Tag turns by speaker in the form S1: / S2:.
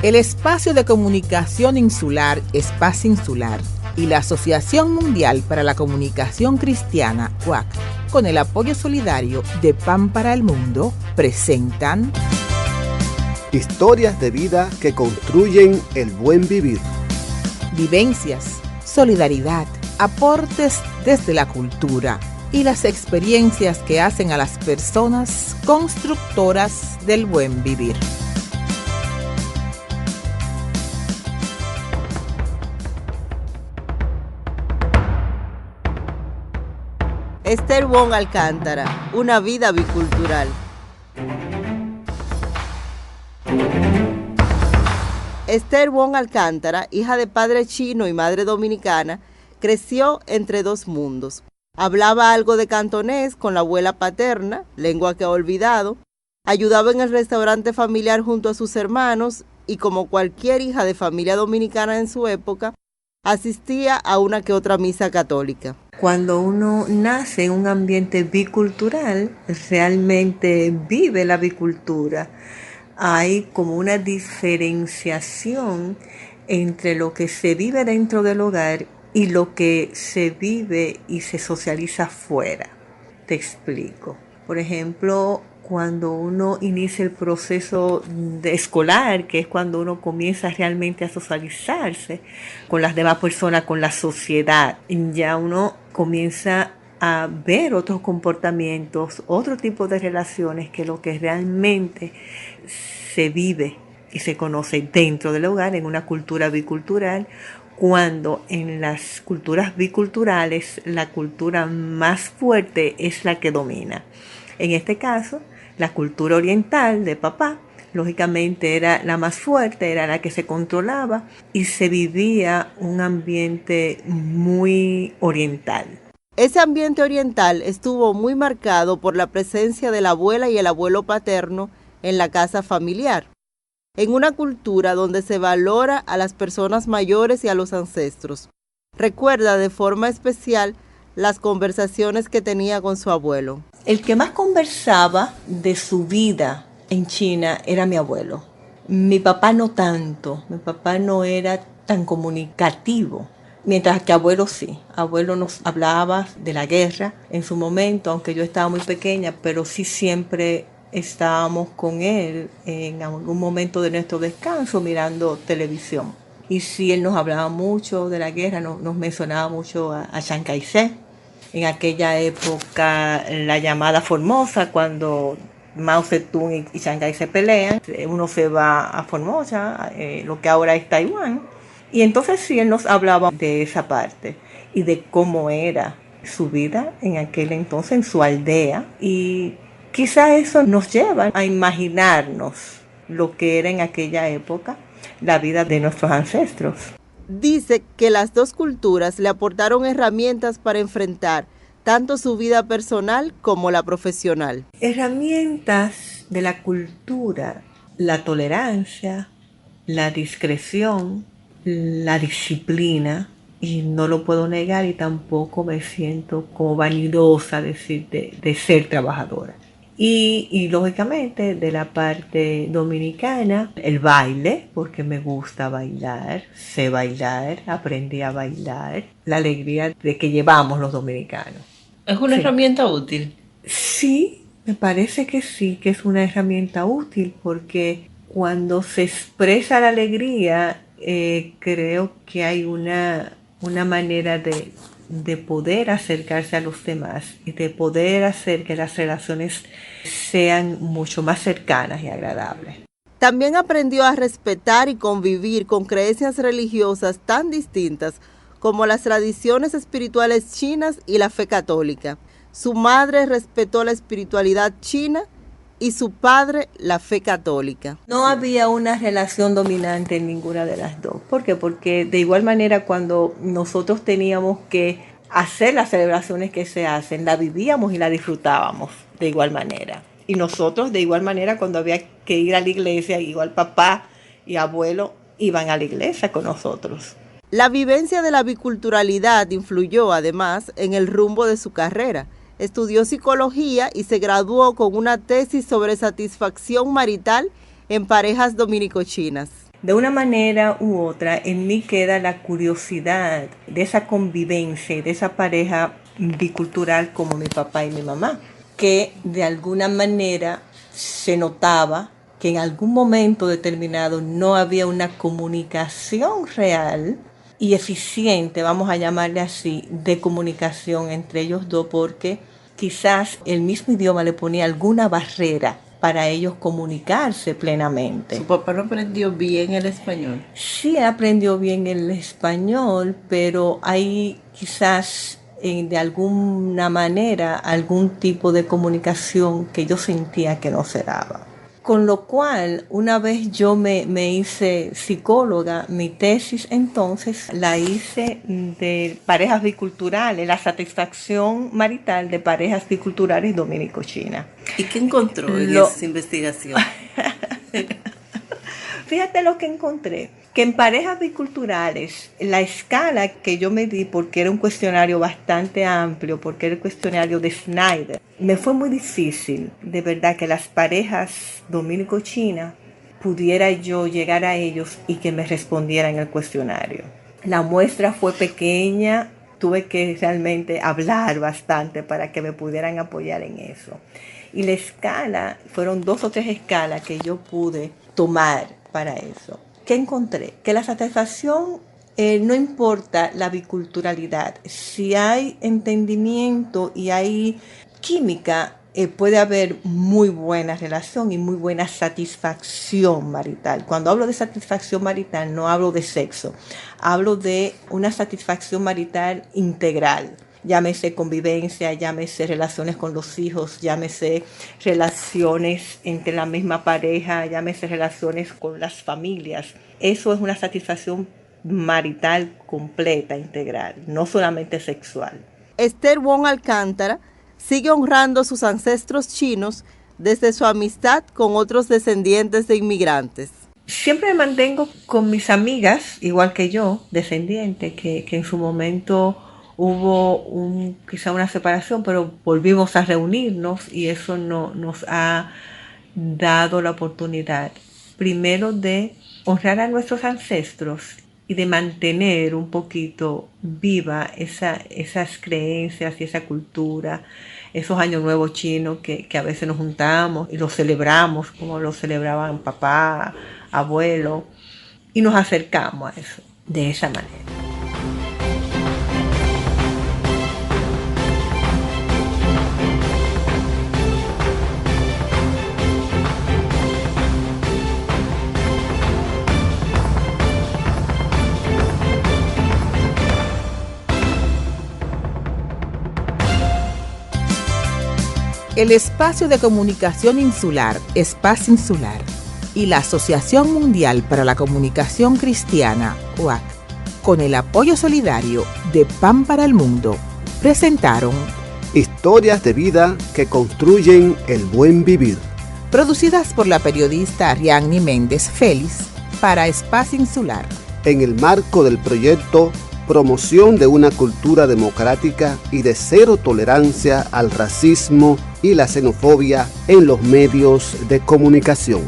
S1: El Espacio de Comunicación Insular, Espacio Insular, y la Asociación Mundial para la Comunicación Cristiana, UAC, con el apoyo solidario de Pan para el Mundo, presentan
S2: Historias de vida que construyen el buen vivir.
S1: Vivencias, solidaridad, aportes desde la cultura y las experiencias que hacen a las personas constructoras del buen vivir.
S3: Esther Wong Alcántara, una vida bicultural. Esther Wong Alcántara, hija de padre chino y madre dominicana, creció entre dos mundos. Hablaba algo de cantonés con la abuela paterna, lengua que ha olvidado. Ayudaba en el restaurante familiar junto a sus hermanos y, como cualquier hija de familia dominicana en su época, asistía a una que otra misa católica.
S4: Cuando uno nace en un ambiente bicultural, realmente vive la bicultura. Hay como una diferenciación entre lo que se vive dentro del hogar y lo que se vive y se socializa fuera. Te explico. Por ejemplo, cuando uno inicia el proceso escolar, que es cuando uno comienza realmente a socializarse con las demás personas, con la sociedad, ya uno comienza a ver otros comportamientos, otro tipo de relaciones que lo que realmente se vive y se conoce dentro del hogar en una cultura bicultural, cuando en las culturas biculturales la cultura más fuerte es la que domina. En este caso, la cultura oriental de papá, lógicamente era la más fuerte, era la que se controlaba y se vivía un ambiente muy oriental.
S3: Ese ambiente oriental estuvo muy marcado por la presencia de la abuela y el abuelo paterno en la casa familiar, en una cultura donde se valora a las personas mayores y a los ancestros. Recuerda de forma especial las conversaciones que tenía con su abuelo.
S4: El que más conversaba de su vida en China era mi abuelo. Mi papá no tanto, mi papá no era tan comunicativo, mientras que abuelo sí. Abuelo nos hablaba de la guerra en su momento, aunque yo estaba muy pequeña, pero sí siempre estábamos con él en algún momento de nuestro descanso mirando televisión. Y sí, él nos hablaba mucho de la guerra, nos mencionaba mucho a Chiang Kai-shek. En aquella época, la llamada Formosa, cuando Mao Zedong y Chiang Kai se pelean, uno se va a Formosa, lo que ahora es Taiwán. Y entonces sí, él nos hablaba de esa parte y de cómo era su vida en aquel entonces, en su aldea. Y quizá eso nos lleva a imaginarnos lo que era en aquella época la vida de nuestros ancestros.
S3: Dice que las dos culturas le aportaron herramientas para enfrentar tanto su vida personal como la profesional.
S4: Herramientas de la cultura, la tolerancia, la discreción, la disciplina, y no lo puedo negar y tampoco me siento como vanidosa de ser trabajadora. Y lógicamente de la parte dominicana, el baile, porque me gusta bailar, sé bailar, aprendí a bailar, la alegría de que llevamos los dominicanos.
S5: ¿Es una herramienta útil?
S4: Sí, me parece que sí, que es una herramienta útil, porque cuando se expresa la alegría, creo que hay una manera de poder acercarse a los demás y de poder hacer que las relaciones sean mucho más cercanas y agradables.
S3: También aprendió a respetar y convivir con creencias religiosas tan distintas como las tradiciones espirituales chinas y la fe católica. Su madre respetó la espiritualidad china y su padre la fe católica.
S4: No había una relación dominante en ninguna de las dos. ¿Por qué? Porque de igual manera cuando nosotros teníamos que hacer las celebraciones que se hacen, la vivíamos y la disfrutábamos de igual manera. Y nosotros de igual manera cuando había que ir a la iglesia, igual papá y abuelo iban a la iglesia con nosotros.
S3: La vivencia de la biculturalidad influyó además en el rumbo de su carrera. Estudió psicología y se graduó con una tesis sobre satisfacción marital en parejas dominico-chinas.
S4: De una manera u otra, en mí queda la curiosidad de esa convivencia, de esa pareja bicultural como mi papá y mi mamá, que de alguna manera se notaba que en algún momento determinado no había una comunicación real y eficiente, vamos a llamarle así, de comunicación entre ellos dos, porque quizás el mismo idioma le ponía alguna barrera para ellos comunicarse plenamente.
S5: ¿Su papá no aprendió bien el español?
S4: Sí aprendió bien el español, pero hay quizás de alguna manera algún tipo de comunicación que yo sentía que no se daba. Con lo cual, una vez yo me hice psicóloga, mi tesis entonces la hice de parejas biculturales, la satisfacción marital de parejas biculturales dominico-chinas.
S5: ¿Y qué encontró en esa investigación?
S4: Fíjate lo que encontré, que en parejas biculturales, la escala que yo me di, porque era un cuestionario bastante amplio, porque era el cuestionario de Snyder, me fue muy difícil, de verdad, que las parejas dominico-chinas pudiera yo llegar a ellos y que me respondieran el cuestionario. La muestra fue pequeña, tuve que realmente hablar bastante para que me pudieran apoyar en eso. Y la escala, fueron 2 o 3 escalas que yo pude tomar para eso. ¿Qué encontré? Que la satisfacción no importa la biculturalidad. Si hay entendimiento y hay química, puede haber muy buena relación y muy buena satisfacción marital. Cuando hablo de satisfacción marital, no hablo de sexo. Hablo de una satisfacción marital integral. Llámese convivencia, llámese relaciones con los hijos, llámese relaciones entre la misma pareja, llámese relaciones con las familias. Eso es una satisfacción marital completa, integral, no solamente sexual.
S3: Esther Wong Alcántara sigue honrando a sus ancestros chinos desde su amistad con otros descendientes de inmigrantes.
S4: Siempre me mantengo con mis amigas, igual que yo, descendientes, que en su momento hubo quizá una separación, pero volvimos a reunirnos y eso nos ha dado la oportunidad, primero, de honrar a nuestros ancestros y de mantener un poquito viva esas creencias y esa cultura, esos años nuevos chinos que a veces nos juntamos y los celebramos como los celebraban papá, abuelo, y nos acercamos a eso de esa manera.
S1: El Espacio de Comunicación Insular, Espacio Insular, y la Asociación Mundial para la Comunicación Cristiana, UAC, con el apoyo solidario de Pan para el Mundo, presentaron
S2: Historias de vida que construyen el buen vivir.
S1: Producidas por la periodista Ariadne Méndez Félix para Espacio Insular.
S2: En el marco del proyecto Promoción de una cultura democrática y de cero tolerancia al racismo y la xenofobia en los medios de comunicación.